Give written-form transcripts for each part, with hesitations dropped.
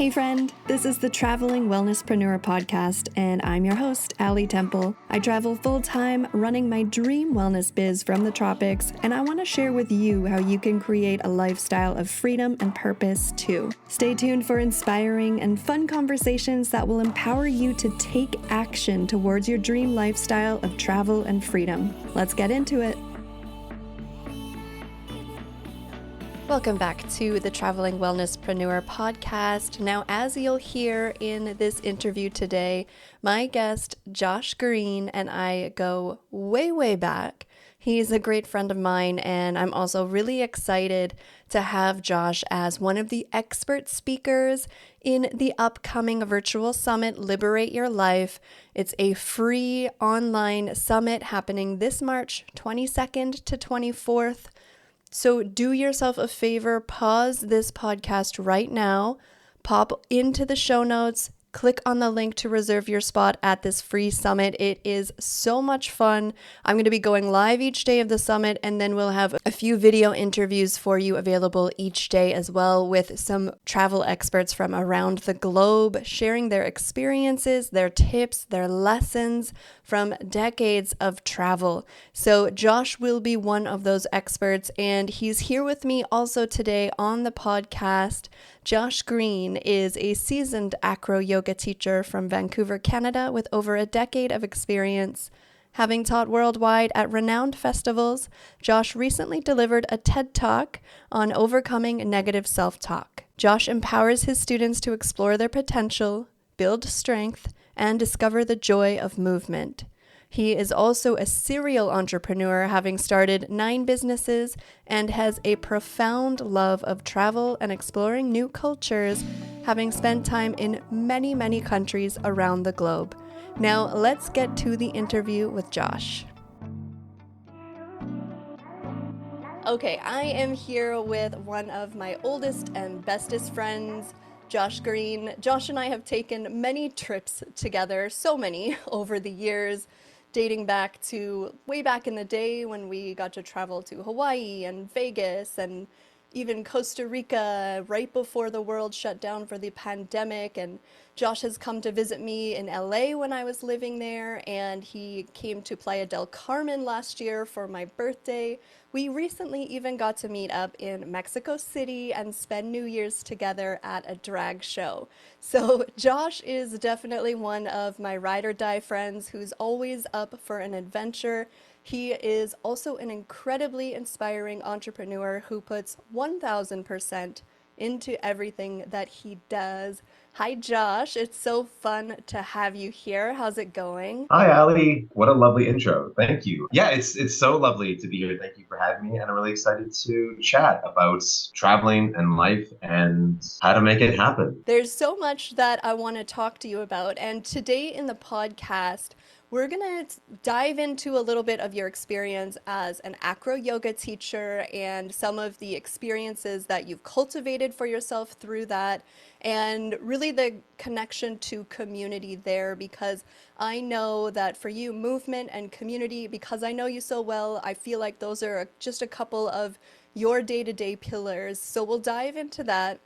Hey friend, this is the Traveling Wellnesspreneur podcast, and I'm your host, Allie Temple. I travel full-time running my dream wellness biz from the tropics, and I want to share with you how you can create a lifestyle of freedom and purpose too. Stay tuned for inspiring and fun conversations that will empower you to take action towards your dream lifestyle of travel and freedom. Let's get into it. Welcome back to the Traveling Wellnesspreneur podcast. Now, as you'll hear in this interview today, my guest, Josh Green, and I go way back. He's a great friend of mine, and I'm also really excited to have Josh as one of the expert speakers in the upcoming virtual summit, Liberate Your Life. It's a free online summit happening this March 22nd to 24th. So do yourself a favor, pause this podcast right now, pop into the show notes, click on the link to reserve your spot at this free summit. It is so much fun. I'm going to be going live each day of the summit, and then we'll have a few video interviews for you available each day as well, with some travel experts from around the globe sharing their experiences, their tips, their lessons from decades of travel. So Josh will be one of those experts, and he's here with me also today on the podcast. Josh Green is a seasoned Acro yoga teacher from Vancouver, Canada, with over a decade of experience. Having taught worldwide at renowned festivals, Josh recently delivered a TED Talk on overcoming negative self-talk. Josh empowers his students to explore their potential, build strength, and discover the joy of movement. He is also a serial entrepreneur, having started 9 businesses, and has a profound love of travel and exploring new cultures, having spent time in many countries around the globe. Now, let's get to the interview with Josh. Okay, I am here with one of my oldest and bestest friends, Josh Green. Josh and I have taken many trips together, so many over the years, dating back to way back in the day when we got to travel to Hawaii and Vegas and even Costa Rica right before the world shut down for the pandemic. And Josh has come to visit me in LA when I was living there, and he came to Playa del Carmen last year for my birthday. We recently even got to meet up in Mexico City and spend New Year's together at a drag show. So Josh is definitely one of my ride or die friends who's always up for an adventure. He is also an incredibly inspiring entrepreneur who puts 1,000% into everything that he does. Hi, Josh. It's so fun to have you here. How's it going? Hi, Ali. What a lovely intro. Thank you. Yeah, it's so lovely to be here. Thank you for having me. And I'm really excited to chat about traveling and life and how to make it happen. There's so much that I want to talk to you about. And today in the podcast, we're going to dive into a little bit of your experience as an acro yoga teacher and some of the experiences that you've cultivated for yourself through that, and really the connection to community there, because I know that for you, movement and community, because I know you so well, I feel like those are just a couple of your day-to-day pillars. So we'll dive into that.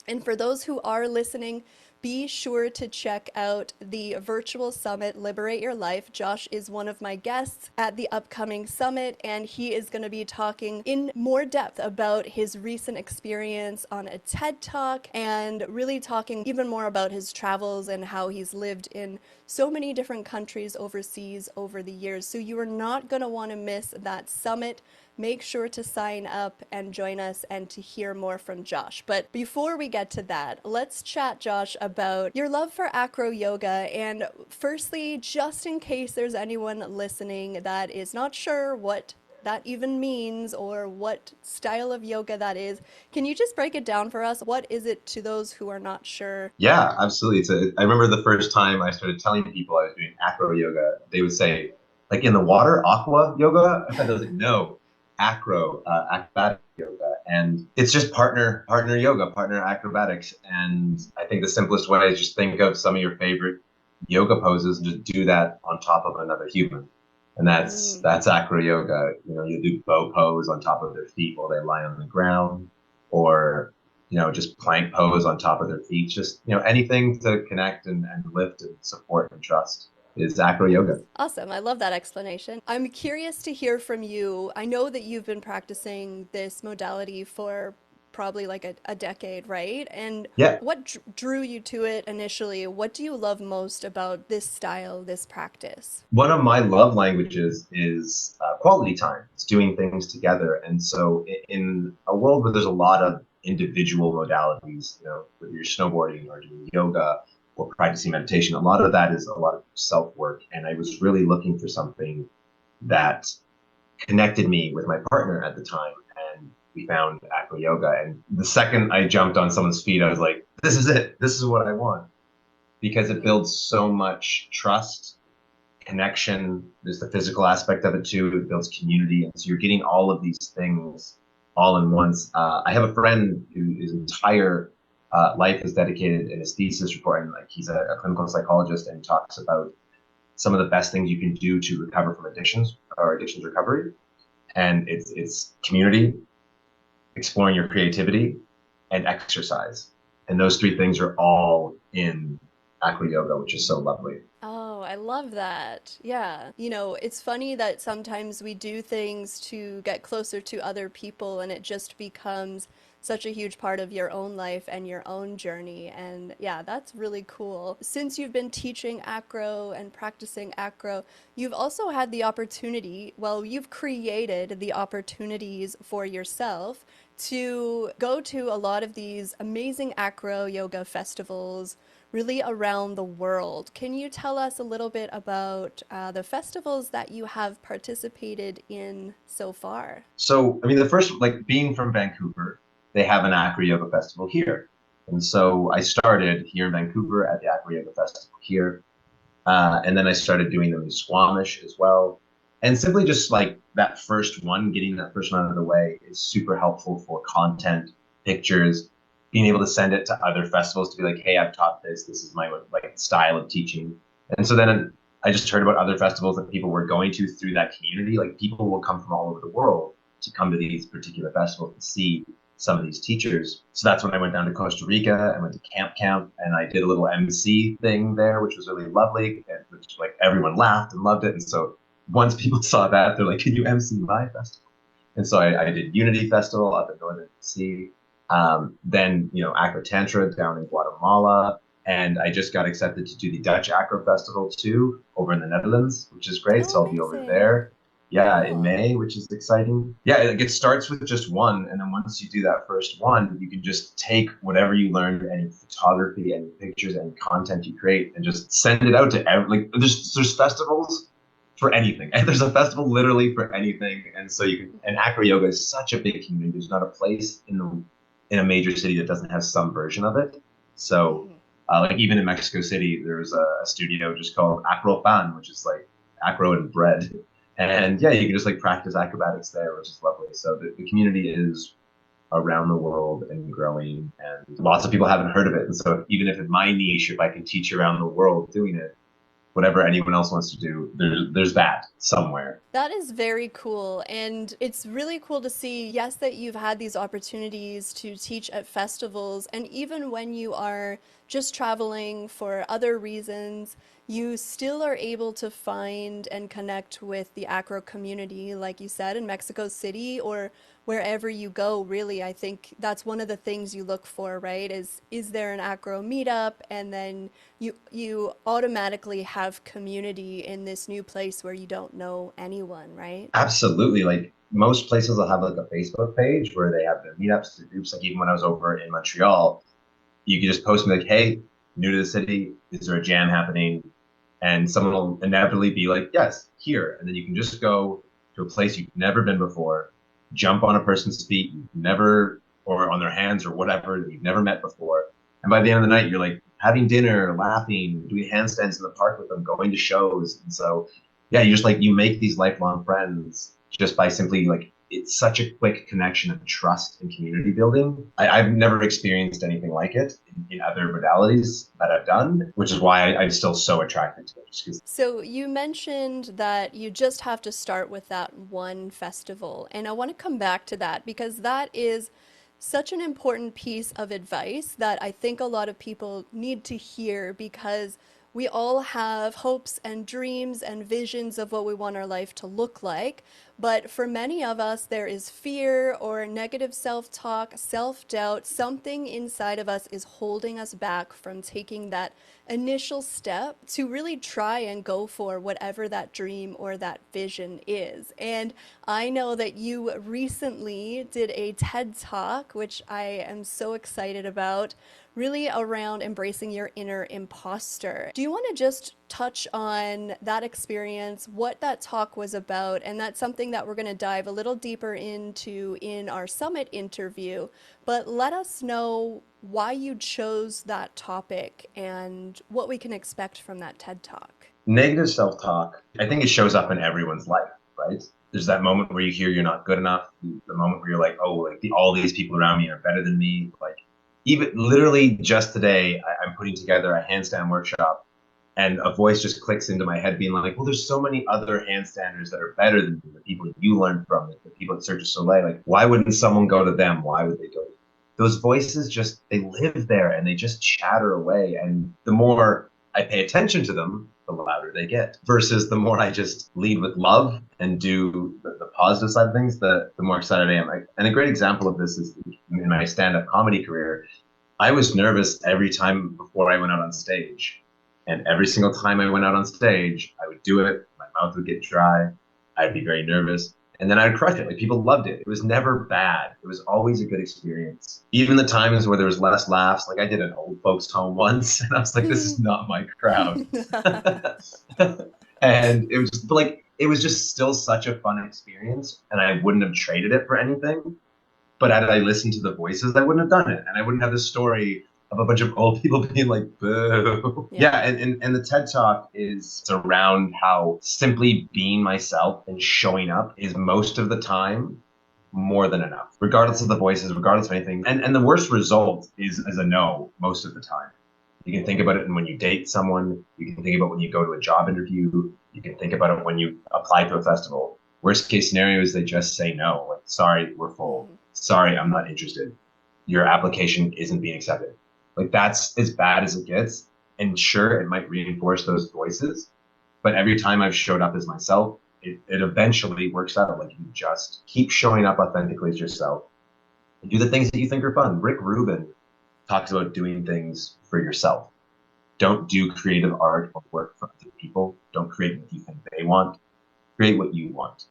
And for those who are listening, be sure to check out the virtual summit, Liberate Your Life. Josh is one of my guests at the upcoming summit, and he is going to be talking in more depth about his recent experience on a TED Talk, and really talking even more about his travels and how he's lived in so many different countries overseas over the years. So you are not going to want to miss that summit. Make sure to sign up and join us and to hear more from Josh. But before we get to that, let's chat, Josh, about your love for acro yoga. And firstly, just in case there's anyone listening that is not sure what that even means or what style of yoga that is, can you just break it down for us? What is it to those who are not sure? Yeah, absolutely. I remember the first time I started telling people I was doing acro yoga, they would say, like in the water, aqua yoga? I was like, no. Acro, acrobatic yoga, and it's just partner yoga, partner acrobatics. And I think the simplest way is just think of some of your favorite yoga poses and just do that on top of another human, and that's acro yoga. You know, you do bow pose on top of their feet while they lie on the ground, or just plank pose on top of their feet, just, anything to connect and lift and support and trust is acro yoga. Awesome. I love that explanation. I'm curious to hear from you. I know that you've been practicing this modality for probably like a decade, right? And Yeah. what drew you to it initially? What do you love most about this style, this practice? One of my love languages is quality time. It's doing things together. And so in a world where there's a lot of individual modalities, whether you're snowboarding or doing yoga or practicing meditation, a lot of that is a lot of self work. And I was really looking for something that connected me with my partner at the time. And we found acro yoga. And the second I jumped on someone's feet, I was like, this is it. This is what I want, because it Mm-hmm. builds so much trust, connection. There's the physical aspect of it too. It builds community, and so you're getting all of these things all in once. I have a friend who his entire life is dedicated in his thesis report, and like he's a clinical psychologist, and he talks about some of the best things you can do to recover from addictions or addictions recovery. And it's community, exploring your creativity, and exercise. And those three things are all in acro yoga, which is so lovely. Oh, I love that. Yeah. It's funny that sometimes we do things to get closer to other people and it just becomes such a huge part of your own life and your own journey. And yeah, that's really cool. Since you've been teaching acro and practicing acro, you've also had the opportunity, well, you've created the opportunities for yourself to go to a lot of these amazing acro yoga festivals really around the world. Can you tell us a little bit about the festivals that you have participated in so far? So, I mean, the first, like being from Vancouver, they have an Acro Yoga Festival here. And so I started here in Vancouver at the Acro Yoga Festival here. And then I started doing them in Squamish as well. And simply just like that first one, getting that first one out of the way is super helpful for content, pictures, being able to send it to other festivals to be like, hey, I've taught this. This is my like style of teaching. And so then I just heard about other festivals that people were going to through that community. Like people will come from all over the world to come to these particular festivals and see some of these teachers. So that's when I went down to Costa Rica. I went to Camp, and I did a little MC thing there, which was really lovely, and which like everyone laughed and loved it. And so once people saw that, they're like, "Can you MC my festival?" And so I did Unity Festival up in Northern BC. Then Acro Tantra down in Guatemala, and I just got accepted to do the Dutch Acro Festival too over in the Netherlands, which is great. Oh, So I'll be over amazing. there, yeah, in Cool. May, which is exciting. Yeah, it starts with just one, and then once you do that first one, you can just take whatever you learned, any photography, any pictures, any content you create, and just send it out to every. Like, there's festivals for anything, and there's a festival literally for anything, and so you can. And acro yoga is such a big community. There's not a place in a major city that doesn't have some version of it. So, Mhm. like even in Mexico City, there's a studio just called Acro Pan, which is like acro and bread. And yeah, you can just like practice acrobatics there, which is lovely. So the community is around the world and growing, and lots of people haven't heard of it. And so even if in my niche, if I can teach around the world doing it, whatever anyone else wants to do, there's that somewhere. That is very cool. And it's really cool to see, yes, that you've had these opportunities to teach at festivals. And even when you are just traveling for other reasons, you still are able to find and connect with the acro community, like you said, in Mexico City or wherever you go, really. I think that's one of the things you look for, right? Is there an acro meetup? And then you automatically have community in this new place where you don't know anyone, right? Absolutely. Like most places will have like a Facebook page where they have their meetups, the groups. Like even when I was over in Montreal, you could just post me like, "Hey, new to the city, is there a jam happening?" And someone will inevitably be like, "Yes, here." And then you can just go to a place you've never been before, jump on a person's feet you've never, or on their hands or whatever that you've never met before. And by the end of the night, you're like having dinner, laughing, doing handstands in the park with them, going to shows. And so, yeah, you just like you make these lifelong friends just by simply like it's such a quick connection of trust and community building. I've never experienced anything like it in other modalities that I've done, which is why I'm still so attracted to it. Just because. So you mentioned that you just have to start with that one festival. And I want to come back to that because that is such an important piece of advice that I think a lot of people need to hear because we all have hopes and dreams and visions of what we want our life to look like. But for many of us, there is fear or negative self talk, self doubt. Something inside of us is holding us back from taking that initial step to really try and go for whatever that dream or that vision is. And I know that you recently did a TED Talk, which I am so excited about, really around embracing your inner imposter. Do you want to just touch on that experience, what that talk was about? And that's something that we're going to dive a little deeper into in our summit interview. But let us know why you chose that topic and what we can expect from that TED Talk. Negative self-talk, I think it shows up in everyone's life, right? There's that moment where you hear you're not good enough, the moment where you're like, oh, like all these people around me are better than me. Like even literally just today, I'm putting together a handstand workshop and a voice just clicks into my head being like, well, there's so many other handstanders that are better than the people you learn from, the people at Cirque du Soleil. Like, why wouldn't someone go to them? Why would they go to those voices? Just, they live there and they just chatter away. And the more I pay attention to them, the louder they get. Versus the more I just lead with love and do the positive side of things, the more excited I am. And a great example of this is in my stand-up comedy career. I was nervous every time before I went out on stage. And every single time I went out on stage, I would do it. My mouth would get dry. I'd be very nervous. And then I'd crush it. Like, people loved it. It was never bad. It was always a good experience. Even the times where there was less laughs, like I did an old folks home once, and I was like, this is not my crowd. And it was just like, it was just still such a fun experience, and I wouldn't have traded it for anything. But had I listened to the voices, I wouldn't have done it. And I wouldn't have this story of a bunch of old people being like, boo. Yeah, and the TED Talk is around how simply being myself and showing up is most of the time more than enough, regardless of the voices, regardless of anything. And the worst result is a no most of the time. You can think about it when you date someone. You can think about when you go to a job interview. You can think about it when you apply to a festival. Worst case scenario is they just say no. Like, sorry, we're full. Sorry, I'm not interested. Your application isn't being accepted. Like, that's as bad as it gets. And sure, it might reinforce those voices. But every time I've showed up as myself, it eventually works out. Like, you just keep showing up authentically as yourself and do the things that you think are fun. Rick Rubin talks about doing things for yourself. Don't do creative art or work for other people. Don't create what you think they want. Create what you want.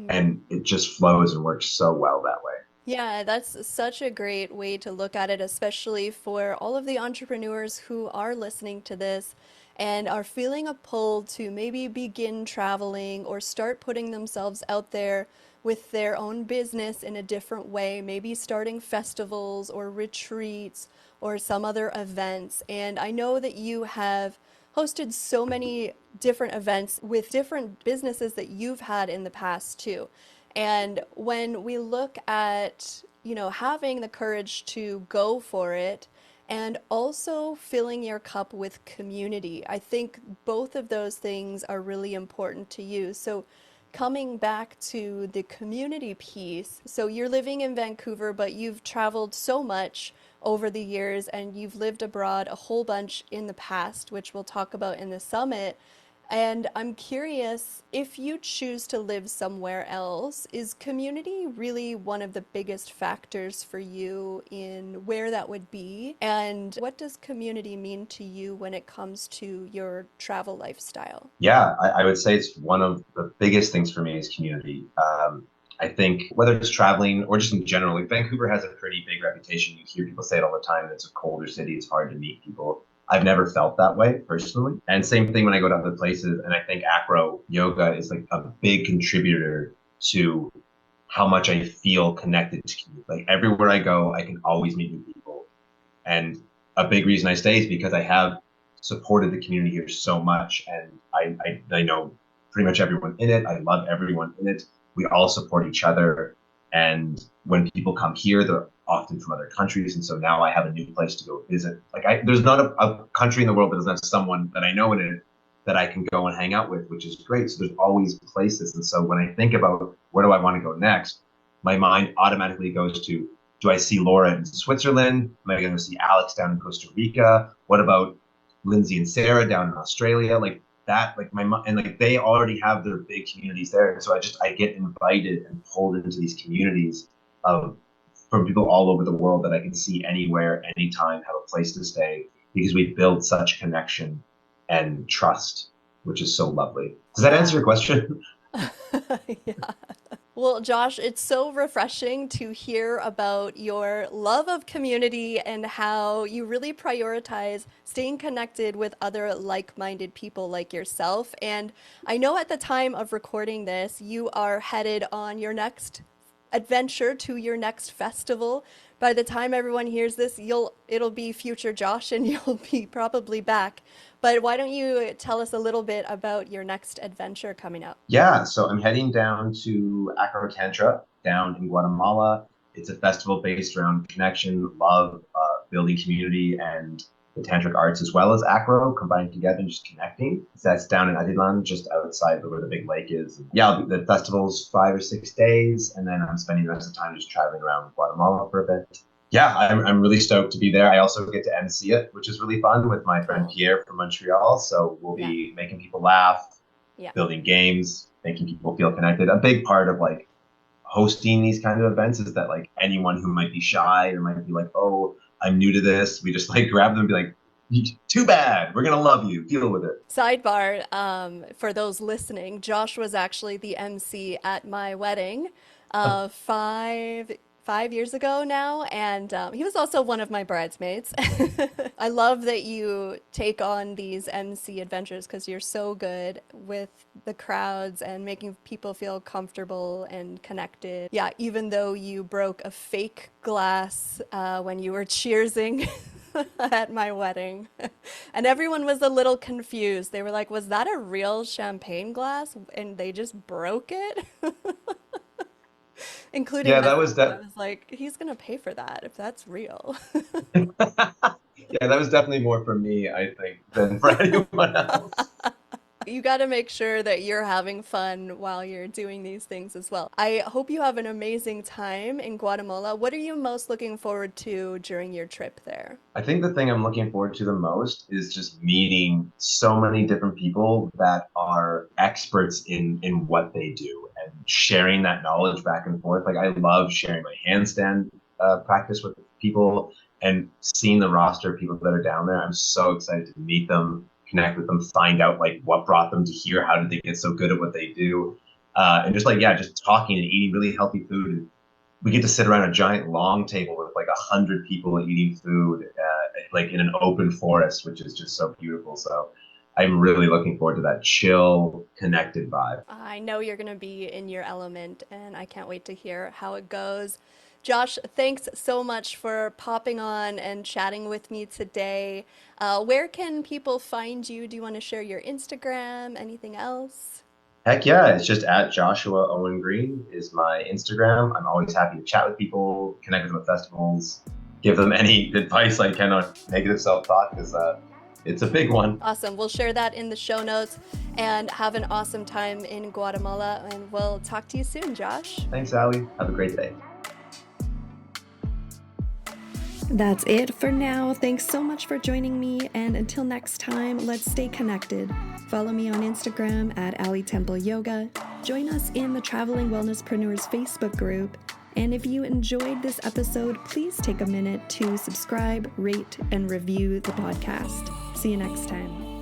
And it just flows and works so well that way. Yeah, that's such a great way to look at it, especially for all of the entrepreneurs who are listening to this and are feeling a pull to maybe begin traveling or start putting themselves out there with their own business in a different way, maybe starting festivals or retreats or some other events. And I know that you have hosted so many different events with different businesses that you've had in the past too. And when we look at, having the courage to go for it and also filling your cup with community, I think both of those things are really important to you. So coming back to the community piece, so you're living in Vancouver, but you've traveled so much over the years and you've lived abroad a whole bunch in the past, which we'll talk about in the summit. And I'm curious, if you choose to live somewhere else, is community really one of the biggest factors for you in where that would be? And what does community mean to you when it comes to your travel lifestyle? Yeah, I would say it's one of the biggest things for me is community. I think whether it's traveling or just in general, like Vancouver has a pretty big reputation. You hear people say it all the time. It's a colder city. It's hard to meet people. I've never felt that way personally. And same thing when I go to other places. And I think Acro yoga is like a big contributor to how much I feel connected to community. Like everywhere I go, I can always meet new people. And a big reason I stay is because I have supported the community here so much. And I know pretty much everyone in it. I love everyone in it. We all support each other. And when people come here, they're often from other countries. And so now I have a new place to go visit. Like there's not a country in the world that doesn't have someone that I know in it that I can go and hang out with, which is great. So there's always places. And so when I think about where do I want to go next, my mind automatically goes to Do I see Laura in Switzerland? Am I going to see Alex down in Costa Rica? What about Lindsay and Sarah down in Australia? Like that, like and like they already have their big communities there. And so I get invited and pulled into these communities of from people all over the world that I can see anywhere, anytime, have a place to stay, because we build such connection and trust, which is so lovely. Does that answer your question? Yeah. Well, Josh, it's so refreshing to hear about your love of community and how you really prioritize staying connected with other like-minded people like yourself. And I know at the time of recording this, you are headed on your next adventure to your next festival. By the time everyone hears this, it'll be future Josh and you'll be probably back. But why don't you tell us a little bit about your next adventure coming up? Yeah, so I'm heading down to Acro down in Guatemala. It's a festival based around connection, love, building community, and the tantric arts as well as acro combined together and just connecting. So that's down in Adilan, just outside where the big lake is. Yeah, the festival's 5 or 6 days, and then I'm spending the rest of the time just traveling around Guatemala for a bit. Yeah, I'm really stoked to be there. I also get to MC it, which is really fun with my friend Pierre from Montreal. So we'll be making people laugh, building games, making people feel connected. A big part of like hosting these kind of events is that like anyone who might be shy or might be like, oh, I'm new to this, we just like grab them and be like, too bad, we're gonna love you, deal with it. Sidebar, for those listening, Josh was actually the MC at my wedding five years ago now, and he was also one of my bridesmaids. I love that you take on these MC adventures because you're so good with the crowds and making people feel comfortable and connected. Yeah, even though you broke a fake glass when you were cheersing at my wedding. And everyone was a little confused. They were like, was that a real champagne glass? And they just broke it? Including that was myself. I was like, he's gonna pay for that if that's real. Yeah, that was definitely more for me, I think, than for anyone else. You got to make sure that you're having fun while you're doing these things as well. I hope you have an amazing time in Guatemala. What are you most looking forward to during your trip there? I think the thing I'm looking forward to the most is just meeting so many different people that are experts in what they do and sharing that knowledge back and forth. Like I love sharing my handstand practice with people and seeing the roster of people that are down there. I'm so excited to meet them, connect with them, find out like what brought them to here, how did they get so good at what they do, and just like just talking and eating really healthy food. And we get to sit around a giant long table with like 100 people eating food, like in an open forest, which is just so beautiful. So I'm really looking forward to that chill, connected vibe. I know you're going to be in your element, and I can't wait to hear how it goes. Josh, thanks so much for popping on and chatting with me today. Where can people find you? Do you want to share your Instagram? Anything else? Heck yeah, it's just at Joshua Owen Green is my Instagram. I'm always happy to chat with people, connect with them at festivals, give them any advice I can on negative self-talk because it's a big one. Awesome. We'll share that in the show notes, and have an awesome time in Guatemala, and we'll talk to you soon, Josh. Thanks, Allie. Have a great day. That's it for now. Thanks so much for joining me, and until next time, let's stay connected. Follow me on Instagram at Ali Temple Yoga. Join us in the Traveling Wellnesspreneurs Facebook group. And if you enjoyed this episode, please take a minute to subscribe, rate, and review the podcast. See you next time.